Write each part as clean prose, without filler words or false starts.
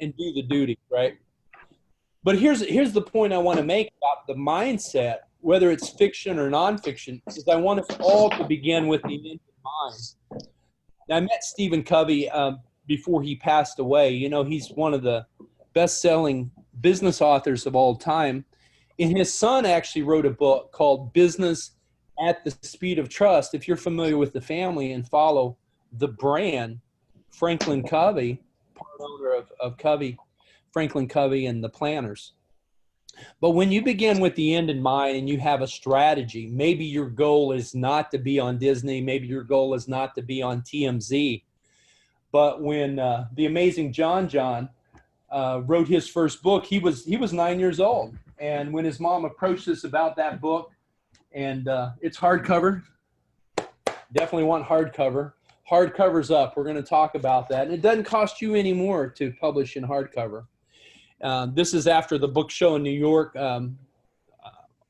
and do the duty, right? But here's the point I want to make about the mindset, whether it's fiction or nonfiction, is I want us all to begin with the end in mind. Now, I met Stephen Covey before he passed away. You know, he's one of the best-selling business authors of all time. And his son actually wrote a book called Business at the Speed of Trust. If you're familiar with the family and follow the brand, Franklin Covey, part owner of Covey, Franklin Covey and the Planners. But when you begin with the end in mind and you have a strategy, maybe your goal is not to be on Disney, maybe your goal is not to be on TMZ. But when the amazing John wrote his first book, he was 9 years old. And when his mom approached us about that book, and it's hardcover, definitely want hardcover. Hardcover's up. We're going to talk about that. And it doesn't cost you any more to publish in hardcover. This is after the book show in New York.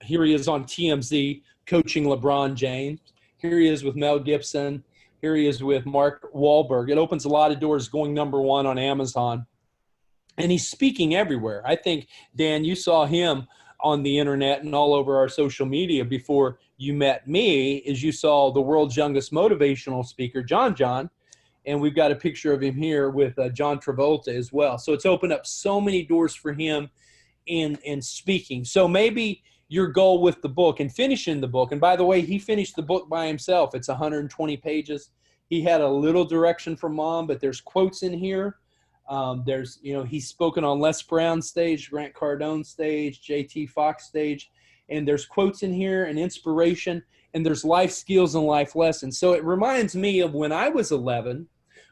Here he is on TMZ coaching LeBron James. Here he is with Mel Gibson. Here he is with Mark Wahlberg. It opens a lot of doors, going #1 on Amazon. And he's speaking everywhere. I think, Dan, you saw him on the internet and all over our social media before you met me, as you saw the world's youngest motivational speaker, John. And we've got a picture of him here with John Travolta as well. So it's opened up so many doors for him in speaking. So maybe your goal with the book and finishing the book, and by the way, he finished the book by himself. It's 120 pages. He had a little direction from Mom, but there's quotes in here. There's, you know, he's spoken on Les Brown's stage, Grant Cardone's stage, J.T. Fox stage, and there's quotes in here and inspiration, and there's life skills and life lessons. So it reminds me of when I was 11,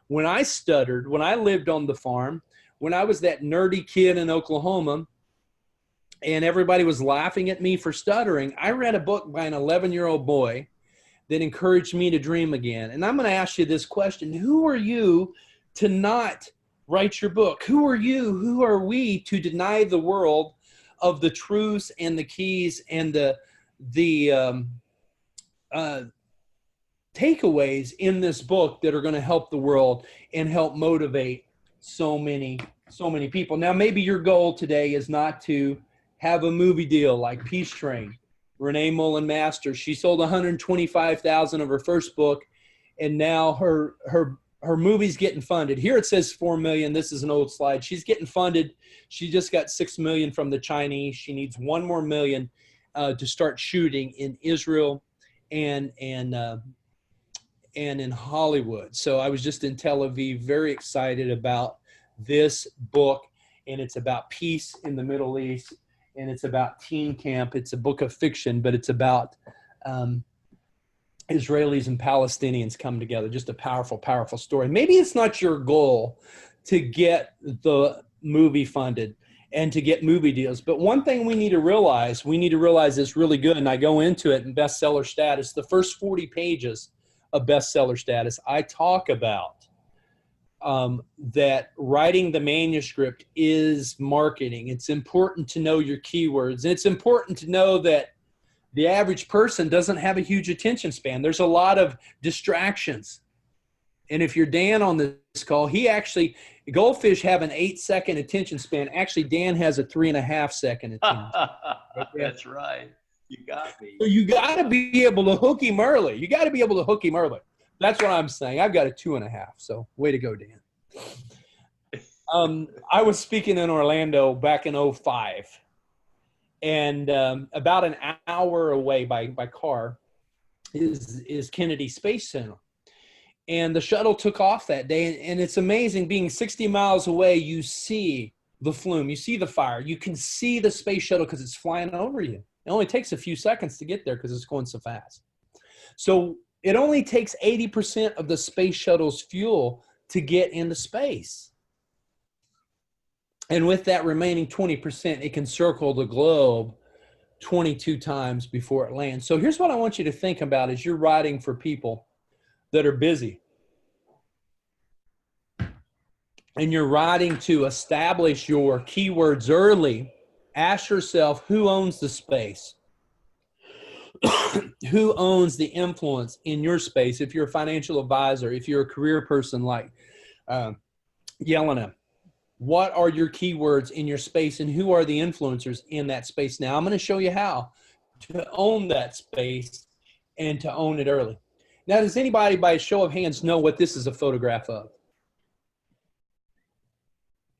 when I stuttered, when I lived on the farm, when I was that nerdy kid in Oklahoma, and everybody was laughing at me for stuttering. I read a book by an 11-year-old boy that encouraged me to dream again. And I'm going to ask you this question. Who are you to not write your book? Who are you? Who are we to deny the world of the truths and the keys and the takeaways in this book that are going to help the world and help motivate so many people? Now, maybe your goal today is not to have a movie deal like Peace Train. Renee Mullen Masters, she sold 125,000 of her first book, and now her movie's getting funded. Here it says 4 million. This is an old slide. She's getting funded. She just got 6 million from the Chinese. She needs 1 more million to start shooting in Israel and in Hollywood. So I was just in Tel Aviv, very excited about this book, and it's about peace in the Middle East, and it's about teen camp. It's a book of fiction, but it's about Israelis and Palestinians come together. Just a powerful, powerful story. Maybe it's not your goal to get the movie funded and to get movie deals. But one thing we need to realize it's really good, and I go into it in bestseller status. The first 40 pages of bestseller status, I talk about that writing the manuscript is marketing. It's important to know your keywords. And it's important to know that the average person doesn't have a huge attention span. There's a lot of distractions. And if you're Dan on this call, goldfish have an 8-second attention span. Actually, Dan has a 3.5-second attention span. That's right. You got me. So you got to be able to hook him early. That's what I'm saying. I've got a 2.5. So way to go, Dan. I was speaking in Orlando back in 2005. And about an hour away by car is Kennedy Space Center. And the shuttle took off that day. And it's amazing, being 60 miles away, you see the flume, you see the fire. You can see the space shuttle because it's flying over you. It only takes a few seconds to get there because it's going so fast. So it only takes 80% of the space shuttle's fuel to get into space. And with that remaining 20%, it can circle the globe 22 times before it lands. So here's what I want you to think about as you're writing for people that are busy. And you're writing to establish your keywords early. Ask yourself, who owns the space? Who owns the influence in your space? If you're a financial advisor, if you're a career person like Yelena, What are your keywords in your space and who are the influencers in that space? Now, I'm going to show you how to own that space and to own it early. Now, does anybody by a show of hands know what this is a photograph of?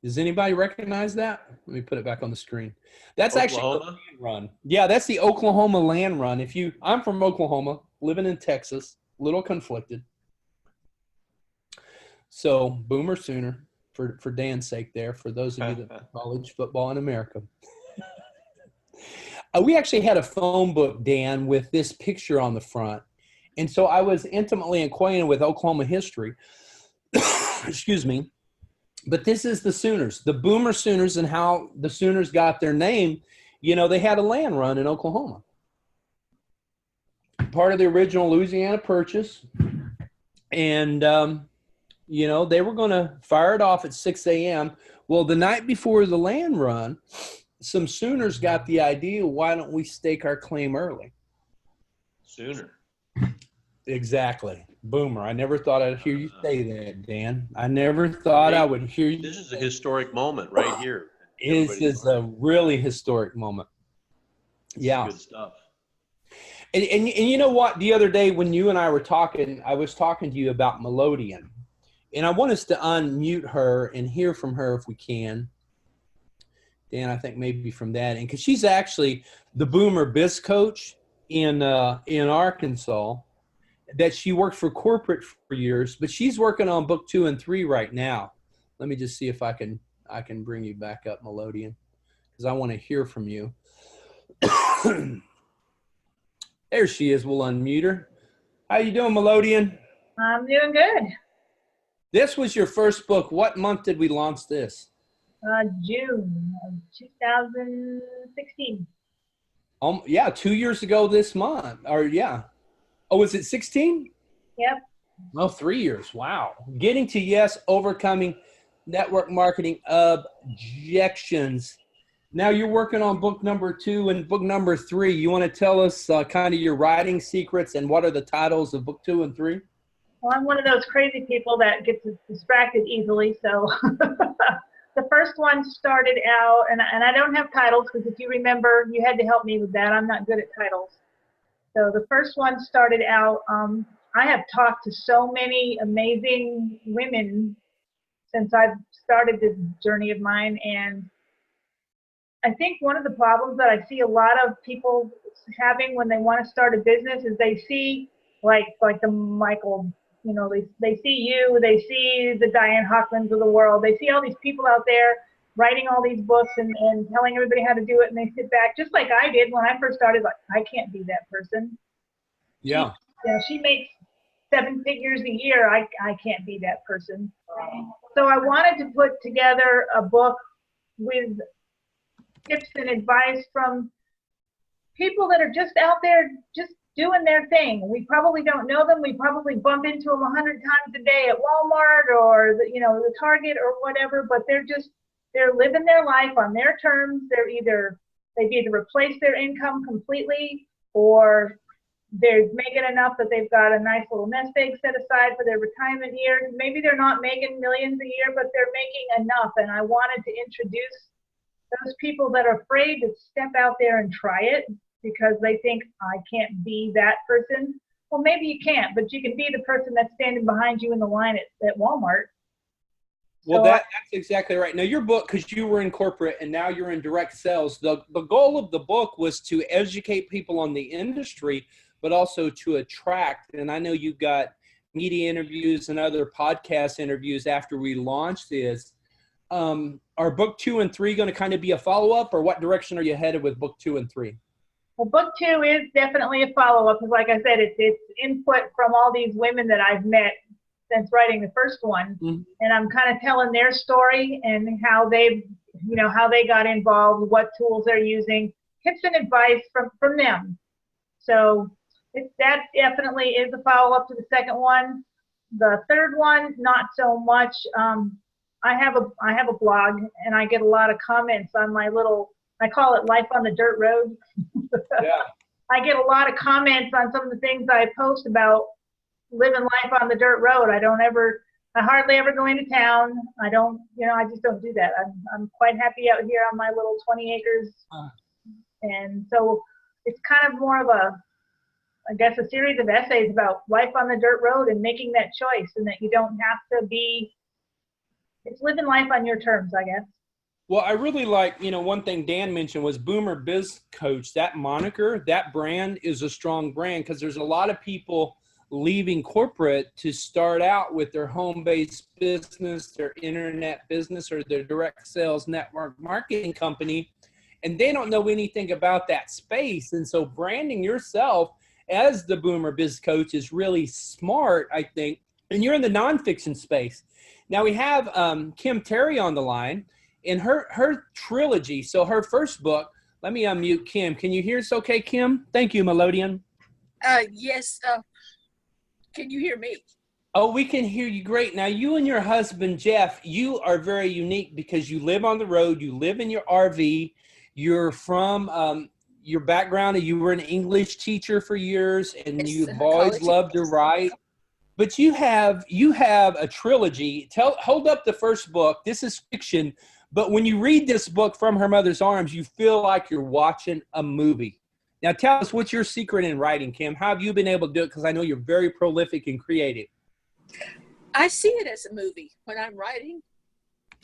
Does anybody recognize that? Let me put it back on the screen. That's Oklahoma? actually the land run. Yeah, that's the Oklahoma land run. I'm from Oklahoma, living in Texas, a little conflicted. So, Boomer Sooner, for Dan's sake there, for those of you that play college football in America. We actually had a phone book, Dan, with this picture on the front. And so I was intimately acquainted with Oklahoma history. Excuse me. But this is the Sooners, the Boomer Sooners, and how the Sooners got their name. You know, they had a land run in Oklahoma. Part of the original Louisiana Purchase. And, you know, they were going to fire it off at 6 a.m. Well, the night before the land run, some Sooners got the idea, why don't we stake our claim early? Sooner. Exactly. Boomer. I never thought I'd hear you say that, Dan. I never thought I would hear you. This is a historic moment right here. This is a really historic moment. Yeah. Good stuff. And you know what? The other day when you and I were talking, I was talking to you about Melodian. And I want us to unmute her and hear from her if we can. Dan, I think maybe from that. And because she's actually the Boomer Biz Coach in Arkansas. That she worked for corporate for years, but she's working on book 2 and 3 right now. Let me just see if I can bring you back up, Melodian, because I want to hear from you. There she is. We'll unmute her. How you doing, Melodian? I'm doing good. This was your first book. What month did we launch this? June of 2016. Yeah, 2 years ago this month. Or yeah. Oh, was it 16? Yep. Oh, 3 years. Wow. Getting to yes, overcoming network marketing objections. Now you're working on book number 2 and book number 3. You want to tell us kind of your writing secrets and what are the titles of book 2 and 3? Well, I'm one of those crazy people that gets distracted easily. So the first one started out, and I don't have titles because if you remember, you had to help me with that. I'm not good at titles. So the first one started out, I have talked to so many amazing women since I've started this journey of mine. And I think one of the problems that I see a lot of people having when they want to start a business is they see like the Michael, you know, they see you, they see the Diane Hockmans of the world. They see all these people out there writing all these books and telling everybody how to do it, and they sit back just like I did when I first started, like, I can't be that person. Yeah. She makes 7 figures a year. I can't be that person. So I wanted to put together a book with tips and advice from people that are just out there just doing their thing. We probably don't know them. We probably bump into them 100 times a day at Walmart or the Target or whatever, but they're living their life on their terms. They've either replaced their income completely, or they're making enough that they've got a nice little nest egg set aside for their retirement years. Maybe they're not making millions a year, but they're making enough. And I wanted to introduce those people that are afraid to step out there and try it because they think, I can't be that person. Well, maybe you can't, but you can be the person that's standing behind you in the line at Walmart. Well, that's exactly right. Now, your book, because you were in corporate and now you're in direct sales, the goal of the book was to educate people on the industry, but also to attract. And I know you got media interviews and other podcast interviews after we launched this. Are book 2 and 3 going to kind of be a follow-up, or what direction are you headed with book 2 and 3? Well, book 2 is definitely a follow-up because, like I said, it's input from all these women that I've met since writing the first one. Mm-hmm. And I'm kind of telling their story and how they got involved, what tools they're using, tips and advice from them. So that definitely is a follow-up to the second one. The third one, not so much. I have a blog, and I get a lot of comments on my I call it Life on the Dirt Road. Yeah. I get a lot of comments on some of the things I post about living life on the dirt road. I don't ever I hardly ever go into town. I don't, I just don't do that. I'm quite happy out here on my little 20 acres. And so it's kind of more of I guess, a series of essays about life on the dirt road and making that choice, and that you don't have to it's living life on your terms, I guess. Well, I really like, one thing Dan mentioned was Boomer Biz Coach. That moniker, that brand is a strong brand, because there's a lot of people leaving corporate to start out with their home-based business, their internet business, or their direct sales network marketing company, and they don't know anything about that space. And so branding yourself as the Boomer Biz Coach is really smart, I think. And you're in the nonfiction space. Now we have Kim Terry on the line in her trilogy. So her first book, let me unmute Kim. Can you hear us okay, Kim? Thank you, Melodian. Yes. Can you hear me? Oh, we can hear you great. Now, you and your husband, Jeff, you are very unique because you live on the road. You live in your RV. You're from your background, you were an English teacher for years, and you've always loved to write. But you have a trilogy. Hold up the first book. This is fiction, but when you read this book, From Her Mother's Arms, you feel like you're watching a movie. Now, tell us, what's your secret in writing, Kim? How have you been able to do it? Because I know you're very prolific and creative. I see it as a movie. When I'm writing,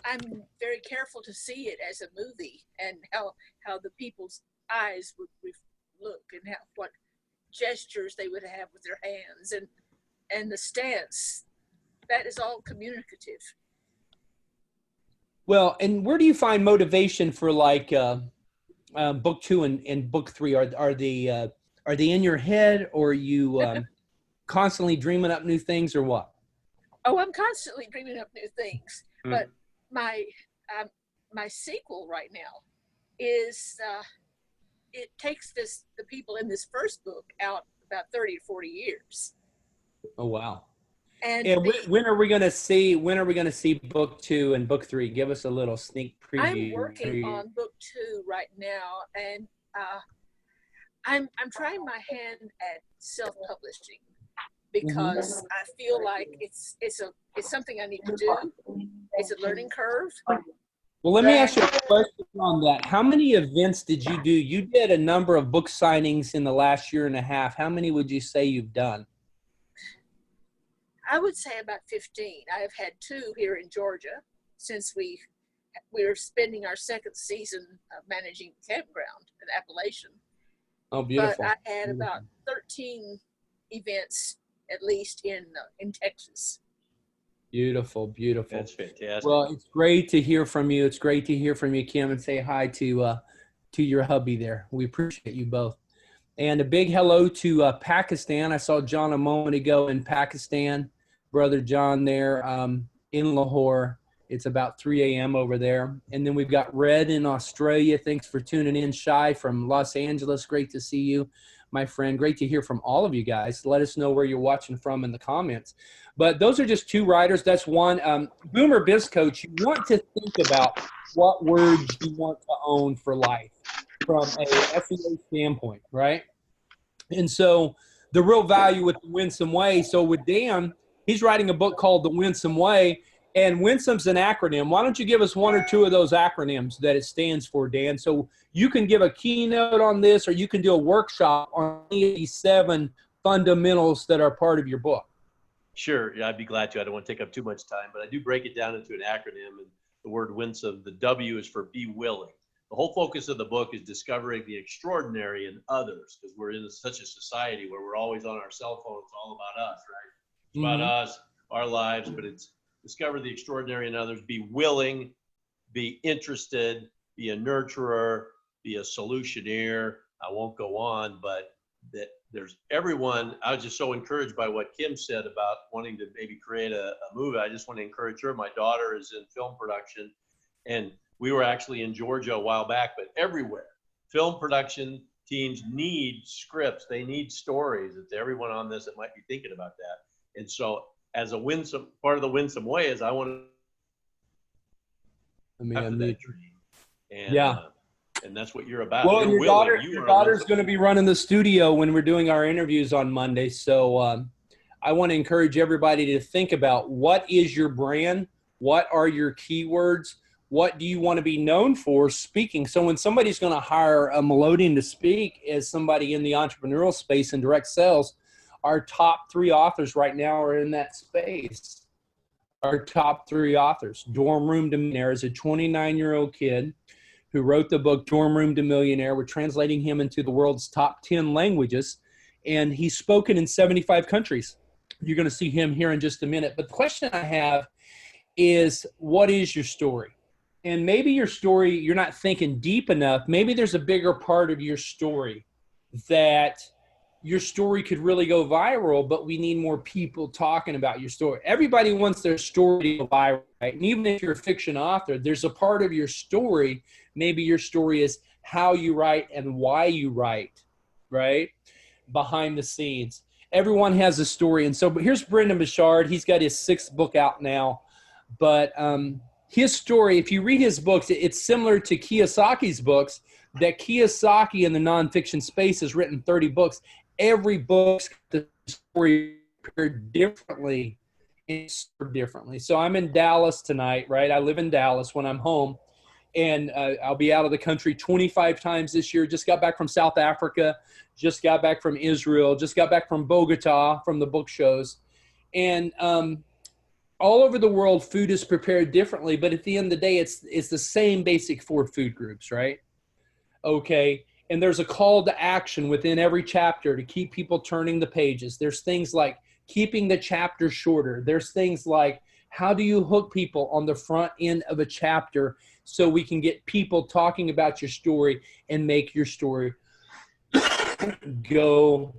I'm very careful to see it as a movie, and how the people's eyes would look, and what gestures they would have with their hands, and the stance. That is all communicative. Well, and where do you find motivation for book 2 and book 3? Are they in your head, or are you constantly dreaming up new things, or what? Oh, I'm constantly dreaming up new things. But my sequel right now is it takes the people in this first book out about 30 to 40 years. Oh, wow. And when are we going to see book 2 and book 3? Give us a little sneak preview. I'm working on book 2 right now, and I'm trying my hand at self-publishing, because I feel like it's something I need to do. It's a learning curve. Well, let me ask you a question on that. How many events did you do? You did a number of book signings in the last year and a half. How many would you say you've done? I would say about 15. I have had 2 here in Georgia since we're spending our second season of managing the campground in Appalachian. Oh, beautiful. But I had about 13 events at least in Texas. Beautiful, beautiful. That's fantastic. Well, it's great to hear from you. It's great to hear from you, Kim, and say hi to your hubby there. We appreciate you both. And a big hello to Pakistan. I saw John a moment ago in Pakistan, brother John there in Lahore. It's about 3 a.m. over there. And then we've got Red in Australia. Thanks for tuning in. Shai from Los Angeles. Great to see you, my friend. Great to hear from all of you guys. Let us know where you're watching from in the comments. But those are just 2 writers. That's one. Boomer Biz Coach, you want to think about what words you want to own for life from a SEO standpoint, right? And so the real value with the Winsome Way. So with Dan, he's writing a book called The Winsome Way, and Winsome's an acronym. Why don't you give us 1 or 2 of those acronyms that it stands for, Dan? So you can give a keynote on this, or you can do a workshop on any of these 7 fundamentals that are part of your book. Sure, yeah, I'd be glad to. I don't want to take up too much time, but I do break it down into an acronym. And the word winsome, the W is for be willing. The whole focus of the book is discovering the extraordinary in others, because we're in such a society where we're always on our cell phones, all about us, right? It's about us, our lives, but it's discover the extraordinary in others, be willing, be interested, be a nurturer, be a solutioneer. I won't go on, but that there's everyone. I was just so encouraged by what Kim said about wanting to maybe create a movie. I just want to encourage her. My daughter is in film production, and we were actually in Georgia a while back, but everywhere, film production teams need scripts. They need stories. It's everyone on this that might be thinking about that. And so as a winsome part of the Winsome Way is I want to after that dream. And, and that's what you're about. Well, your daughter's going to be running the studio when we're doing our interviews on Monday. So I want to encourage everybody to think about, what is your brand? What are your keywords? What do you want to be known for speaking? So when somebody's going to hire a Melodian to speak as somebody in the entrepreneurial space and direct sales, our top 3 authors right now are in that space. Our top 3 authors. Dorm Room to Millionaire is a 29-year-old kid who wrote the book Dorm Room to Millionaire. We're translating him into the world's top 10 languages, and he's spoken in 75 countries. You're going to see him here in just a minute. But the question I have is, what is your story? And maybe your story, you're not thinking deep enough. Maybe there's a bigger part of your story that your story could really go viral, but we need more people talking about your story. Everybody wants their story to go viral, right? And even if you're a fiction author, there's a part of your story. Maybe your story is how you write and why you write, right? Behind the scenes. Everyone has a story. And so, but here's Brendan Bouchard. He's got his 6th book out now. But his story, if you read his books, it's similar to Kiyosaki's books, that Kiyosaki in the nonfiction space has written 30 books. Every book's got the story prepared differently and served differently. So I'm in Dallas tonight, right? I live in Dallas when I'm home. And I'll be out of the country 25 times this year. Just got back from South Africa. Just got back from Israel. Just got back from Bogota from the book shows. And all over the world, food is prepared differently. But at the end of the day, it's the same basic 4 food groups, right? Okay. And there's a call to action within every chapter to keep people turning the pages. There's things like keeping the chapter shorter. There's things like, how do you hook people on the front end of a chapter so we can get people talking about your story and make your story go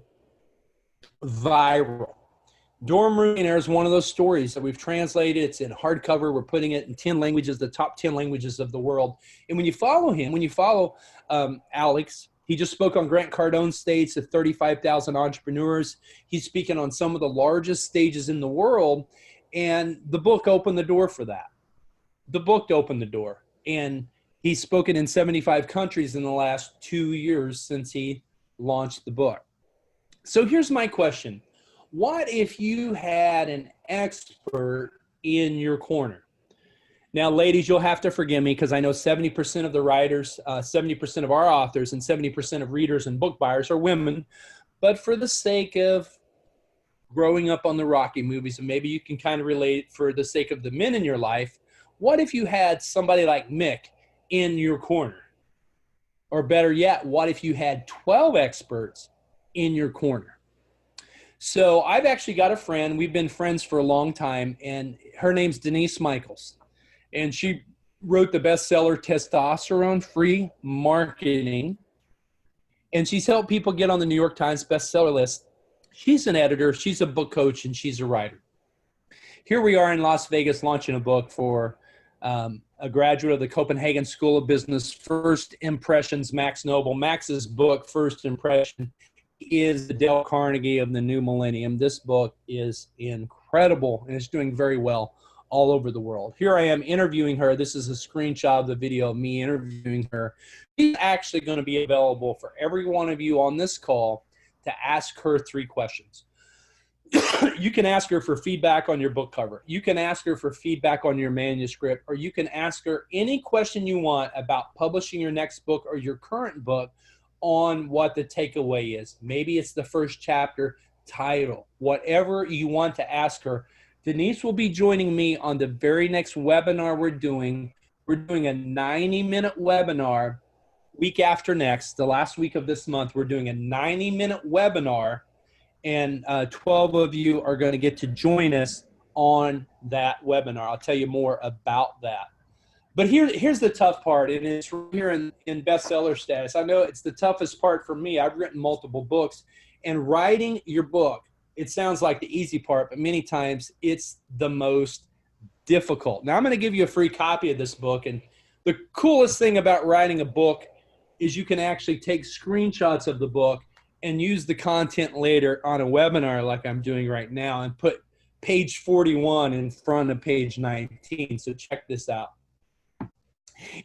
viral? Dorm Room Millionaire is one of those stories that we've translated. It's in hardcover. We're putting it in 10 languages, the top 10 languages of the world. And when you follow him, when you follow Alex, he just spoke on Grant Cardone's stage to 35,000 entrepreneurs. He's speaking on some of the largest stages in the world. And the book opened the door for that. The book opened the door. And he's spoken in 75 countries in the last 2 years since he launched the book. So here's my question. What if you had an expert in your corner? Now, ladies, you'll have to forgive me because I know 70% of the writers, 70% of our authors, and 70% of readers and book buyers are women. But for the sake of growing up on the Rocky movies, and maybe you can kind of relate for the sake of the men in your life, what if you had somebody like Mick in your corner? Or better yet, what if you had 12 experts in your corner? So I've actually got a friend. We've been friends for a long time, and her name's Denise Michaels. And she wrote the bestseller Testosterone-Free Marketing. And she's helped people get on the New York Times bestseller list. She's an editor, she's a book coach, and she's a writer. Here we are in Las Vegas launching a book for a graduate of the Copenhagen School of Business, First Impressions, Max Noble. Max's book, First Impression, is the Dale Carnegie of the new millennium. This book is incredible, and it's doing very well all over the world. Here I am interviewing her. This is a screenshot of the video of me interviewing her. She's actually going to be available for every one of you on this call to ask her 3 questions. You can ask her for feedback on your book cover. You can ask her for feedback on your manuscript, or you can ask her any question you want about publishing your next book or your current book on what the takeaway is. Maybe it's the first chapter, title, whatever you want to ask her. Denise will be joining me on the very next webinar we're doing. We're doing a 90-minute webinar week after next, the last week of this month. We're doing a 90-minute webinar, and 12 of you are going to get to join us on that webinar. I'll tell you more about that. But here's the tough part, and it's here in bestseller status. I know it's the toughest part for me. I've written multiple books, and writing your book, it sounds like the easy part, but many times it's the most difficult. Now, I'm going to give you a free copy of this book, and the coolest thing about writing a book is you can actually take screenshots of the book and use the content later on a webinar like I'm doing right now and put page 41 in front of page 19. So check this out.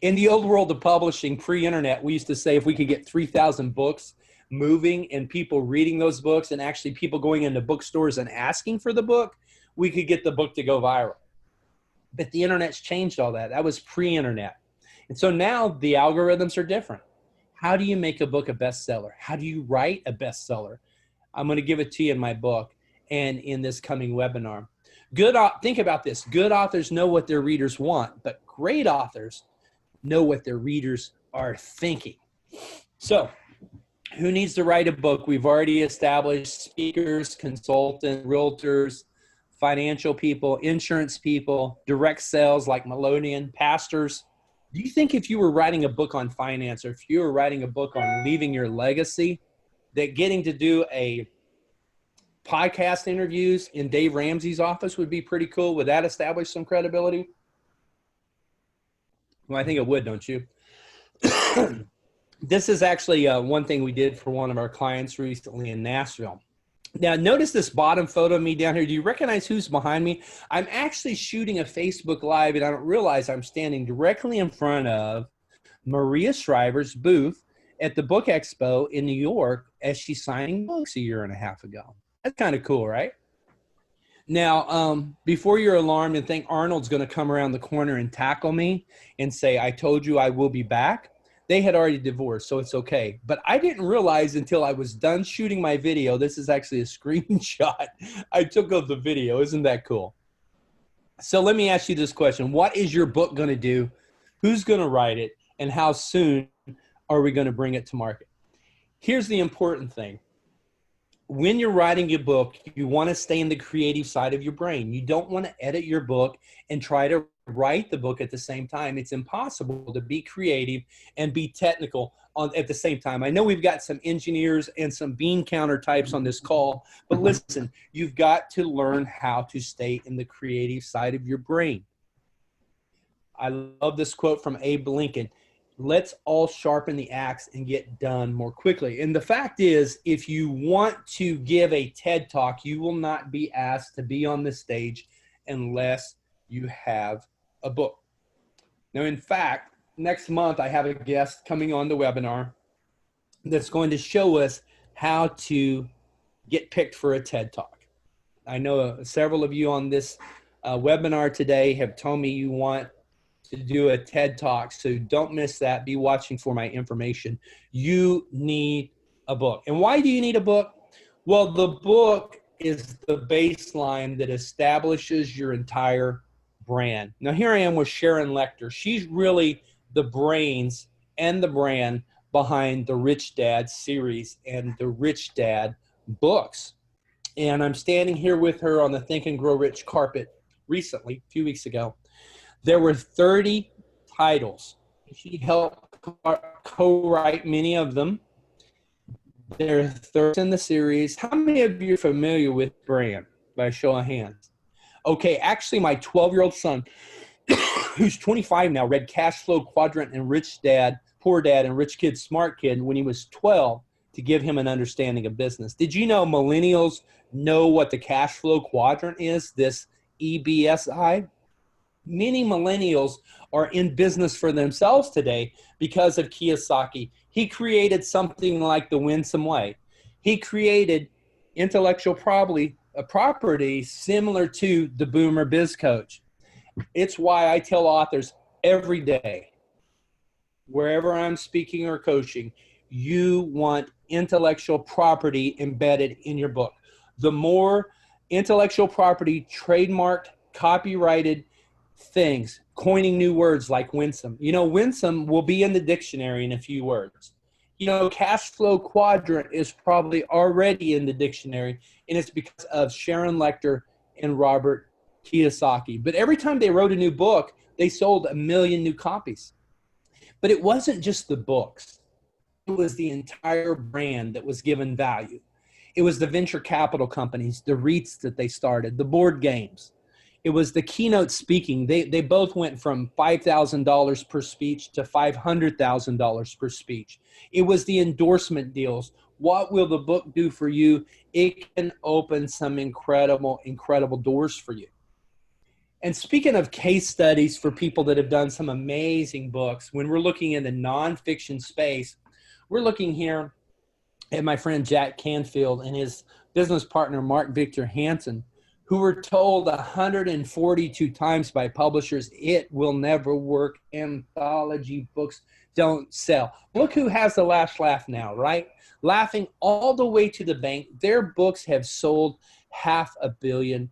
In the old world of publishing, pre-internet, we used to say if we could get 3,000 books moving and people reading those books and actually people going into bookstores and asking for the book, we could get the book to go viral. But the internet's changed all that. That was pre-internet. And so now the algorithms are different. How do you make a book a bestseller? How do you write a bestseller? I'm going to give it to you in my book and in this coming webinar. Think about this. Good authors know what their readers want, but great authors know what their readers are thinking. So who needs to write a book? We've already established speakers, consultants, realtors, financial people, insurance people, direct sales like Melodian, pastors. Do you think if you were writing a book on finance, or if you were writing a book on leaving your legacy, that getting to do a podcast interviews in Dave Ramsey's office would be pretty cool? Would that establish some credibility? Well, I think it would, don't you? This is actually one thing we did for one of our clients recently in Nashville. Now, notice this bottom photo of me down here. Do you recognize who's behind me? I'm actually shooting a Facebook Live, and I don't realize I'm standing directly in front of Maria Shriver's booth at the Book Expo in New York as she's signing books a year and a half ago. That's kind of cool, right? Now, before you're alarmed and think Arnold's going to come around the corner and tackle me and say, I told you I will be back, they had already divorced, so it's okay. But I didn't realize until I was done shooting my video, this is actually a screenshot I took of the video. Isn't that cool? So let me ask you this question. What is your book going to do? Who's going to write it? And how soon are we going to bring it to market? Here's the important thing. When you're writing your book, you want to stay in the creative side of your brain. You don't want to edit your book and try to write the book at the same time. It's impossible to be creative and be technical at the same time. I know we've got some engineers and some bean counter types on this call, but listen, you've got to learn how to stay in the creative side of your brain. I love this quote from Abe Lincoln. Let's all sharpen the axe and get done more quickly. And the fact is, if you want to give a TED Talk, you will not be asked to be on the stage unless you have a book. Now, in fact, next month I have a guest coming on the webinar that's going to show us how to get picked for a TED Talk. I know several of you on this webinar today have told me you want to do a TED Talk, so don't miss that. Be watching for my information. You need a book. And why do you need a book? Well, the book is the baseline that establishes your entire brand. Now, here I am with Sharon Lechter. She's really the brains and the brand behind the Rich Dad series and the Rich Dad books. And I'm standing here with her on the Think and Grow Rich carpet recently, a few weeks ago. There were 30 titles. She helped co-write many of them. There are 30 in the series. How many of you are familiar with brand? By a show of hands. Okay, actually my 12-year-old son, who's 25 now, read Cash Flow Quadrant and Rich Dad, Poor Dad, and Rich Kid, Smart Kid when he was 12 to give him an understanding of business. Did you know millennials know what the cash flow quadrant is, this EBSI? Many millennials are in business for themselves today because of Kiyosaki. He created something like the Winsome Way. He created intellectual property similar to the Boomer Biz Coach. It's why I tell authors every day, wherever I'm speaking or coaching, you want intellectual property embedded in your book. The more intellectual property, trademarked, copyrighted things, coining new words like winsome. You know, winsome will be in the dictionary in a few words. You know, cash flow quadrant is probably already in the dictionary, and it's because of Sharon Lechter and Robert Kiyosaki. But every time they wrote a new book, they sold 1 million new copies. But it wasn't just the books. It was the entire brand that was given value. It was the venture capital companies, the REITs that they started, the board games. It was the keynote speaking. They both went from $5,000 per speech to $500,000 per speech. It was the endorsement deals. What will the book do for you? It can open some incredible, incredible doors for you. And speaking of case studies for people that have done some amazing books, when we're looking in the nonfiction space, we're looking here and my friend Jack Canfield and his business partner, Mark Victor Hansen, who were told 142 times by publishers, it will never work. Anthology books don't sell. Look who has the last laugh now, right? Laughing all the way to the bank. Their books have sold 500 million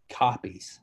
copies.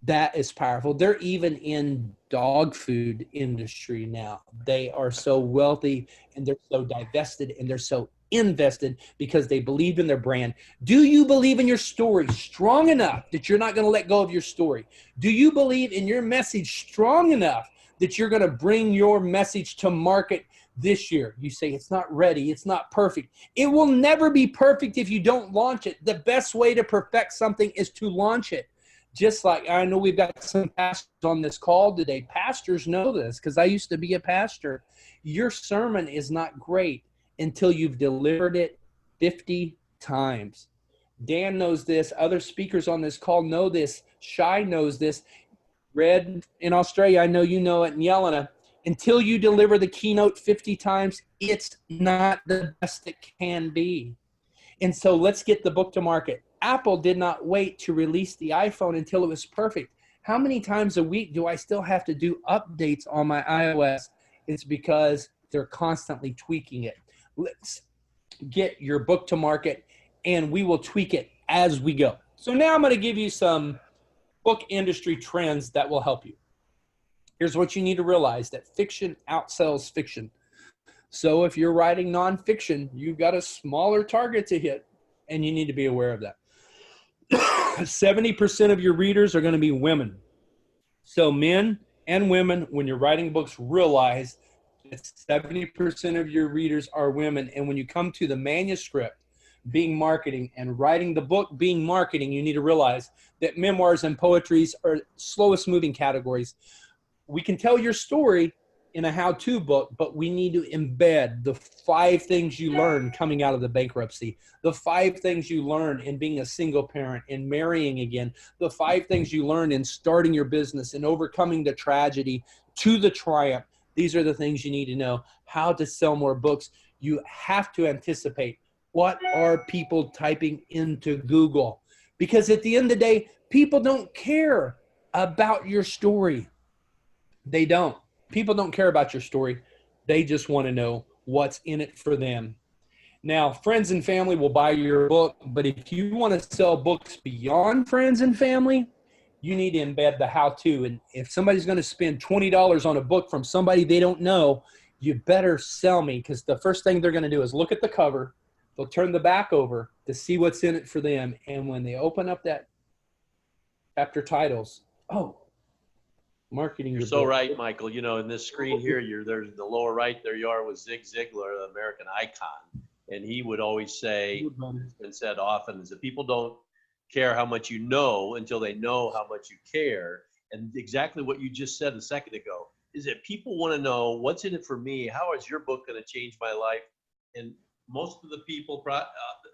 That is powerful. They're even in dog food industry now. They are so wealthy and they're so divested and they're so invested because they believe in their brand. Do you believe in your story strong enough that you're not going to let go of your story? Do you believe in your message strong enough that you're going to bring your message to market this year? You say it's not ready, it's not perfect. It will never be perfect if you don't launch it. The best way to perfect something is to launch it. Just like I know we've got some pastors on this call today. Pastors know this because I used to be a pastor. Your sermon is not great until you've delivered it 50 times. Dan knows this. Other speakers on this call know this. Shai knows this. Red in Australia, I know you know it. And Yelena, until you deliver the keynote 50 times, it's not the best it can be. And so let's get the book to market. Apple did not wait to release the iPhone until it was perfect. How many times a week do I still have to do updates on my iOS? It's because they're constantly tweaking it. Let's get your book to market, and we will tweak it as we go. So now I'm going to give you some book industry trends that will help you. Here's what you need to realize, that fiction outsells fiction. So if you're writing nonfiction, you've got a smaller target to hit, and you need to be aware of that. 70% of your readers are going to be women. So men and women, when you're writing books, realize that 70% of your readers are women. And when you come to the manuscript being marketing and writing the book being marketing, you need to realize that memoirs and poetries are slowest moving categories. We can tell your story in a how-to book, but we need to embed the 5 things you learn coming out of the bankruptcy, the 5 things you learn in being a single parent and marrying again, the 5 things you learn in starting your business and overcoming the tragedy to the triumph. These are the things you need to know. How to sell more books. You have to anticipate, what are people typing into Google? Because at the end of the day, people don't care about your story. They don't. People don't care about your story. They just want to know what's in it for them. Now, friends and family will buy your book, but if you want to sell books beyond friends and family, you need to embed the how-to. And if somebody's going to spend $20 on a book from somebody they don't know, you better sell me, because the first thing they're going to do is look at the cover. They'll turn the back over to see what's in it for them. And when they open up that chapter titles, oh, marketing. You're so right, Michael. You know, in this screen here, there's the lower right, there you are with Zig Ziglar, the American icon. And he would always say, and said often, is that people don't care how much you know until they know how much you care. And exactly what you just said a second ago is that people want to know, what's in it for me? How is your book going to change my life? And most of the people,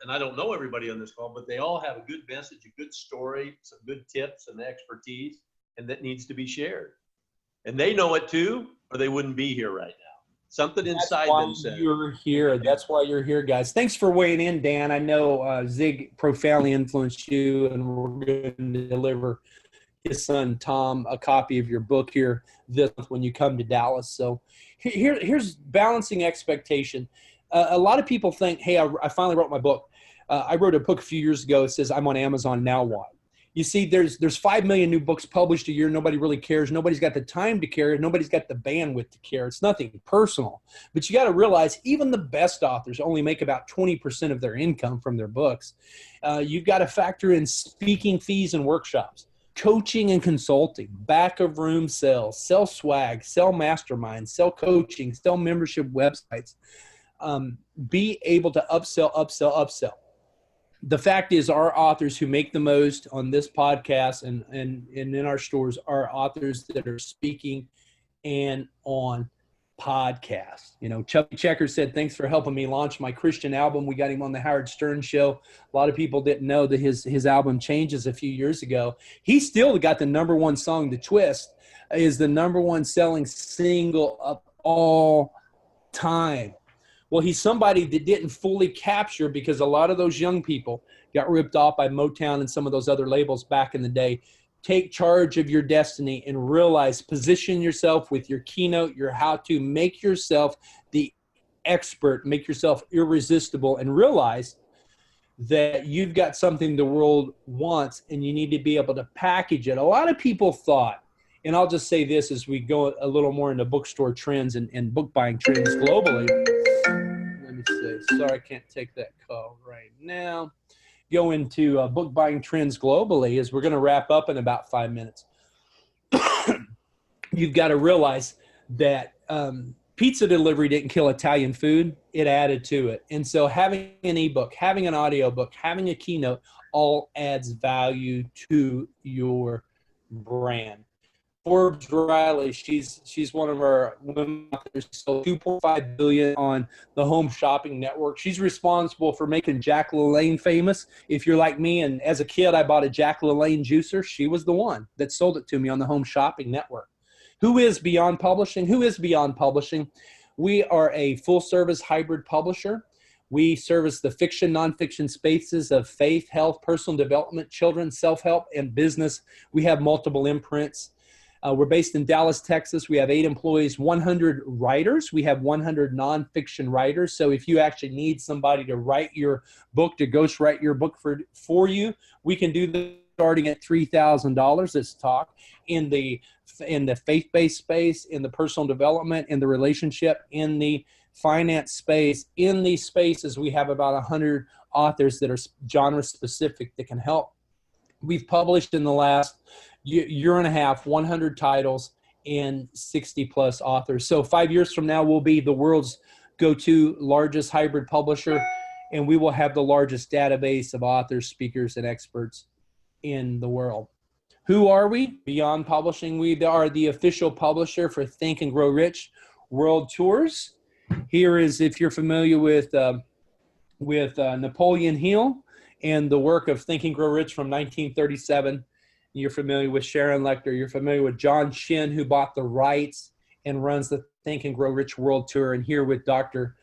and I don't know everybody on this call, but they all have a good message, a good story, some good tips and expertise, and that needs to be shared. And they know it too, or they wouldn't be here right now. Something inside them says. You're here. That's why you're here, guys. Thanks for weighing in, Dan. I know Zig profoundly influenced you, and we're going to deliver his son, Tom, a copy of your book here this month when you come to Dallas. So here's balancing expectation. A lot of people think, hey, I finally wrote my book. I wrote a book a few years ago. It says I'm on Amazon, now what? You see, there's 5 million new books published a year. Nobody really cares. Nobody's got the time to care. Nobody's got the bandwidth to care. It's nothing personal. But you got to realize even the best authors only make about 20% of their income from their books. You've got to factor in speaking fees and workshops, coaching and consulting, back of room sales, sell swag, sell masterminds, sell coaching, sell membership websites. Be able to upsell. The fact is, our authors who make the most on this podcast and in our stores are authors that are speaking and on podcasts. You know, Chubby Checker said, thanks for helping me launch my Christian album. We got him on the Howard Stern show. A lot of people didn't know that his album Changes a few years ago. He still got the #1 song. The Twist is the #1 selling single of all time. Well, he's somebody that didn't fully capture, because a lot of those young people got ripped off by Motown and some of those other labels back in the day. Take charge of your destiny and realize, position yourself with your keynote, your how-to, make yourself the expert, make yourself irresistible, and realize that you've got something the world wants and you need to be able to package it. A lot of people thought, and I'll just say this as we go a little more into bookstore trends and book buying trends globally. Let me see. Sorry, I can't take that call right now. Go into book buying trends globally, as we're going to wrap up in about 5 minutes. You've got to realize that pizza delivery didn't kill Italian food. It added to it. And so having an ebook, having an audiobook, having a keynote all adds value to your brand. Forbes Riley, she's one of our women authors, sold $2.5 billion on the Home Shopping Network. She's responsible for making Jack LaLanne famous. If you're like me, and as a kid I bought a Jack LaLanne juicer, she was the one that sold it to me on the Home Shopping Network. Who is Beyond Publishing? Who is Beyond Publishing? We are a full-service hybrid publisher. We service the fiction, nonfiction spaces of faith, health, personal development, children, self-help, and business. We have multiple imprints. We're based in Dallas, Texas. We have 8 employees, 100 writers. We have 100 nonfiction writers. So if you actually need somebody to write your book, to ghostwrite your book for you, we can do that starting at $3,000. Let's talk in the faith-based space, in the personal development, in the relationship, in the finance space. In these spaces, we have about 100 authors that are genre specific that can help. We've published in the last year and a half 100 titles and 60 plus authors. So 5 years from now, we'll be the world's go-to largest hybrid publisher, and we will have the largest database of authors, speakers, and experts in the world. Who are we? Beyond Publishing. We are the official publisher for Think and Grow Rich World Tours. Here is, if you're familiar with Napoleon Hill and the work of Think and Grow Rich from 1937. You're familiar with Sharon Lecter. You're familiar with John Shin, who bought the rights and runs the Think and Grow Rich World Tour. And here with Dr.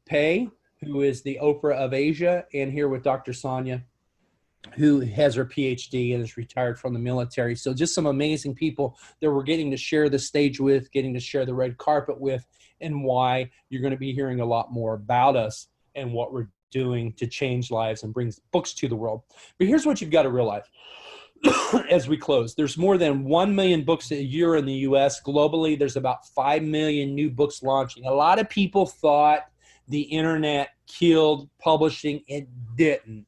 Pei, who is the Oprah of Asia, and here with Dr. Sonia, who has her PhD and is retired from the military. So just some amazing people that we're getting to share the stage with, getting to share the red carpet with, and why you're going to be hearing a lot more about us and what we're doing to change lives and bring books to the world. But here's what you've got to realize as we close. There's more than 1 million books a year in the U.S. Globally, there's about 5 million new books launching. A lot of people thought the internet killed publishing. It didn't.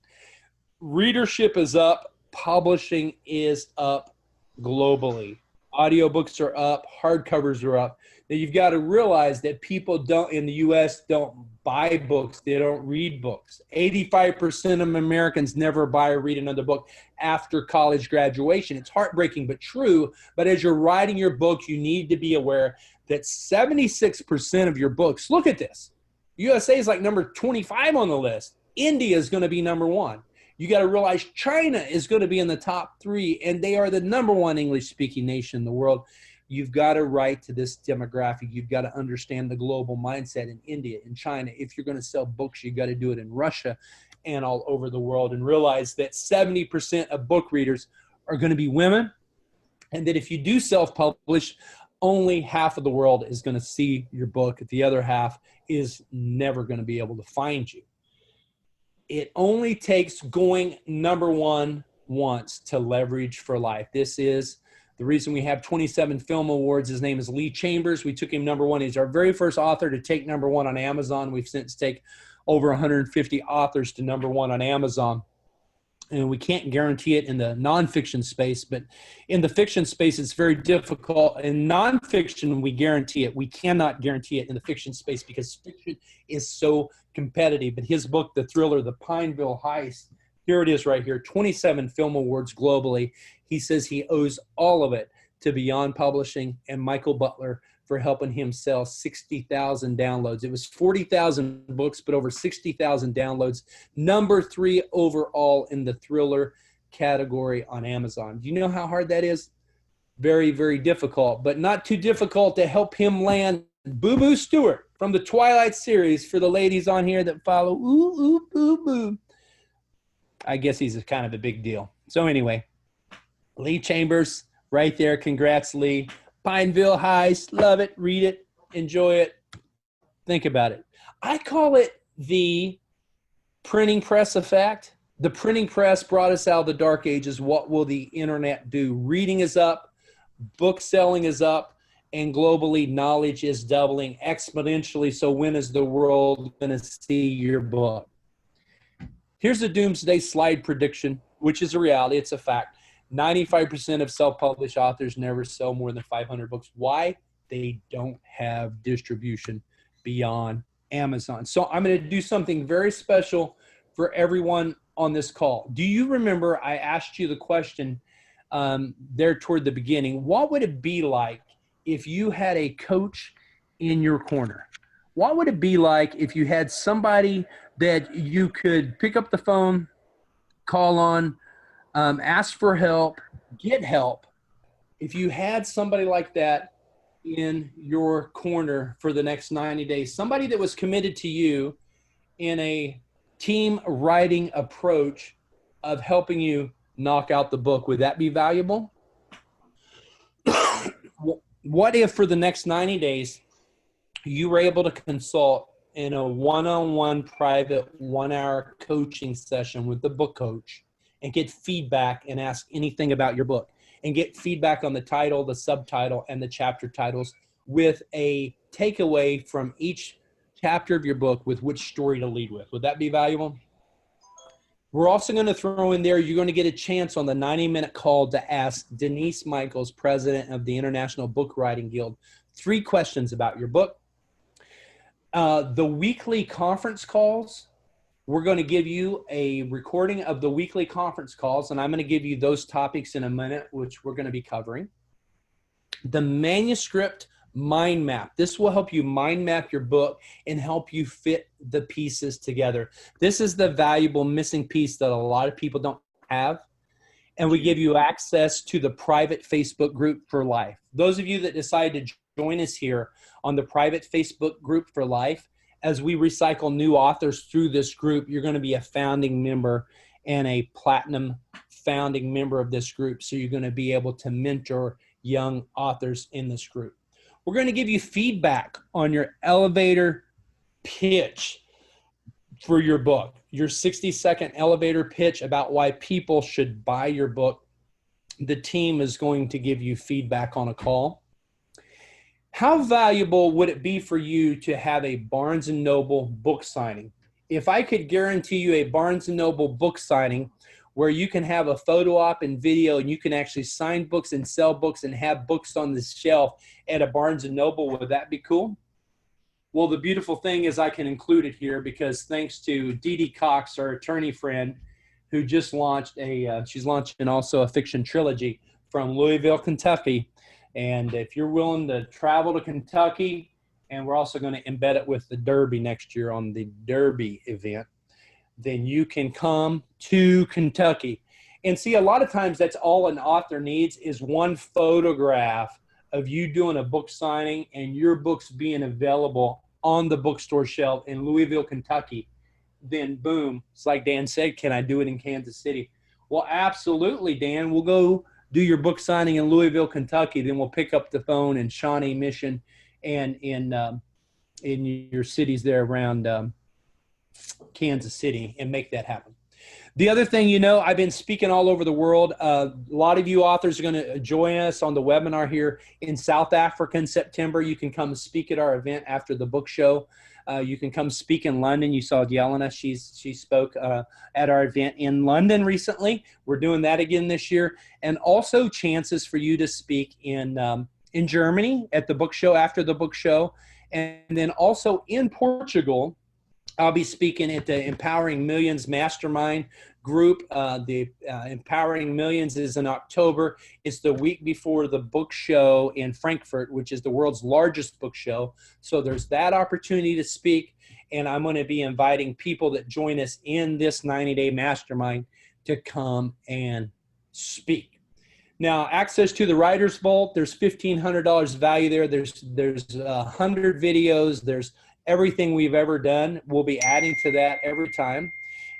Readership is up. Publishing is up globally. Audiobooks are up. Hardcovers are up. Now, you've got to realize that people in the U.S. don't buy books. They don't read books. 85% of Americans never buy or read another book after college graduation. It's heartbreaking but true. But as you're writing your book, you need to be aware that 76% of your books, look at this. USA is like number 25 on the list. India is going to be number 1. You got to realize China is going to be in the top 3, and they are the number 1 English-speaking nation in the world. You've got to write to this demographic. You've got to understand the global mindset in India, in China. If you're going to sell books, you've got to do it in Russia and all over the world, and realize that 70% of book readers are going to be women, and that if you do self-publish, only half of the world is going to see your book. The other half is never going to be able to find you. It only takes going number 1 once to leverage for life. This is the reason we have 27 film awards. His name is Lee Chambers. We took him number 1. He's our very first author to take number 1 on Amazon. We've since taken over 150 authors to number 1 on Amazon. And we can't guarantee it in the nonfiction space, but in the fiction space, it's very difficult. In nonfiction, we guarantee it. We cannot guarantee it in the fiction space because fiction is so competitive. But his book, the thriller, The Pineville Heist, here it is right here, 27 film awards globally. He says he owes all of it to Beyond Publishing and Michael Butler for helping him sell 60,000 downloads. It was 40,000 books, but over 60,000 downloads. Number 3 overall in the thriller category on Amazon. Do you know how hard that is? Very, very difficult, but not too difficult to help him land Boo Boo Stewart. from the Twilight series for the ladies on here that follow. Ooh, ooh, ooh, ooh. I guess he's kind of a big deal. So anyway, Lee Chambers right there. Congrats, Lee. Pineville Heist. Love it. Read it. Enjoy it. Think about it. I call it the printing press effect. The printing press brought us out of the dark ages. What will the internet do? Reading is up. Book selling is up. And globally, knowledge is doubling exponentially. So when is the world going to see your book? Here's a doomsday slide prediction, which is a reality. It's a fact. 95% of self-published authors never sell more than 500 books. Why? They don't have distribution beyond Amazon. So I'm going to do something very special for everyone on this call. Do you remember I asked you the question there toward the beginning? What would it be like if you had a coach in your corner? What would it be like if you had somebody that you could pick up the phone, call on, ask for help, get help? If you had somebody like that in your corner for the next 90 days, somebody that was committed to you in a team writing approach of helping you knock out the book, would that be valuable? What if for the next 90 days, you were able to consult in a one-on-one private 1-hour coaching session with the book coach and get feedback and ask anything about your book and get feedback on the title, the subtitle, and the chapter titles with a takeaway from each chapter of your book with which story to lead with? Would that be valuable? We're also going to throw in there, you're going to get a chance on the 90-minute call to ask Denise Michaels, president of the International Book Writing Guild, 3 questions about your book. The weekly conference calls, we're going to give you a recording of the weekly conference calls, and I'm going to give you those topics in a minute, which we're going to be covering. The manuscript mind map. This will help you mind map your book and help you fit the pieces together. This is the valuable missing piece that a lot of people don't have. And we give you access to the private Facebook group for life. Those of you that decide to join us here on the private Facebook group for life, as we recycle new authors through this group, you're going to be a founding member and a platinum founding member of this group. So you're going to be able to mentor young authors in this group. We're going to give you feedback on your elevator pitch for your book, your 60-second elevator pitch about why people should buy your book. The team is going to give you feedback on a call. How valuable would it be for you to have a Barnes & Noble book signing? If I could guarantee you a Barnes & Noble book signing where you can have a photo op and video and you can actually sign books and sell books and have books on the shelf at a Barnes & Noble, would that be cool? Well, the beautiful thing is I can include it here because thanks to Dee Dee Cox, our attorney friend, who just launched she's launching also a fiction trilogy from Louisville, Kentucky. And if you're willing to travel to Kentucky, and we're also going to embed it with the Derby next year on the Derby event, then you can come to Kentucky. And see, a lot of times that's all an author needs is one photograph of you doing a book signing and your books being available on the bookstore shelf in Louisville, Kentucky. Then boom, it's like Dan said, can I do it in Kansas City? Well, absolutely, Dan. We'll go do your book signing in Louisville, Kentucky. Then we'll pick up the phone in Shawnee Mission and in your cities there around Kansas City and make that happen. The other thing, you know, I've been speaking all over the world. A lot of you authors are going to join us on the webinar here in South Africa in September. You can come speak at our event after the book show. You can come speak in London. You saw Yelena. She spoke at our event in London recently. We're doing that again this year. And also chances for you to speak in Germany at the book show after the book show. And then also in Portugal, I'll be speaking at the Empowering Millions Mastermind group. The Empowering Millions is in October. It's the week before the book show in Frankfurt, which is the world's largest book show. So there's that opportunity to speak. And I'm going to be inviting people that join us in this 90-day mastermind to come and speak. Now, access to the Writer's Vault, there's $1,500 value there. There's 100 videos. There's everything we've ever done. We'll be adding to that every time.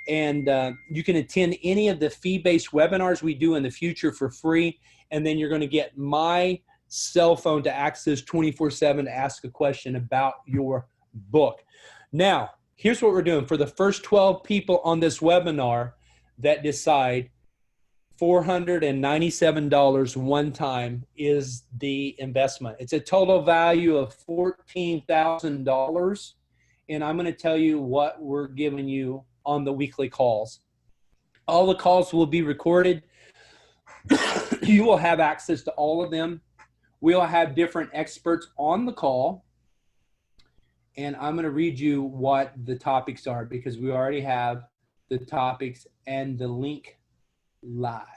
And you can attend any of the fee-based webinars we do in the future for free. And then you're going to get my cell phone to access 24/7 to ask a question about your book. Now, here's what we're doing. For the first 12 people on this webinar that decide, $497 one time is the investment. It's a total value of $14,000. And I'm going to tell you what we're giving you on the weekly calls. All the calls will be recorded. You will have access to all of them. We'll have different experts on the call. And I'm going to read you what the topics are because we already have the topics and the link live.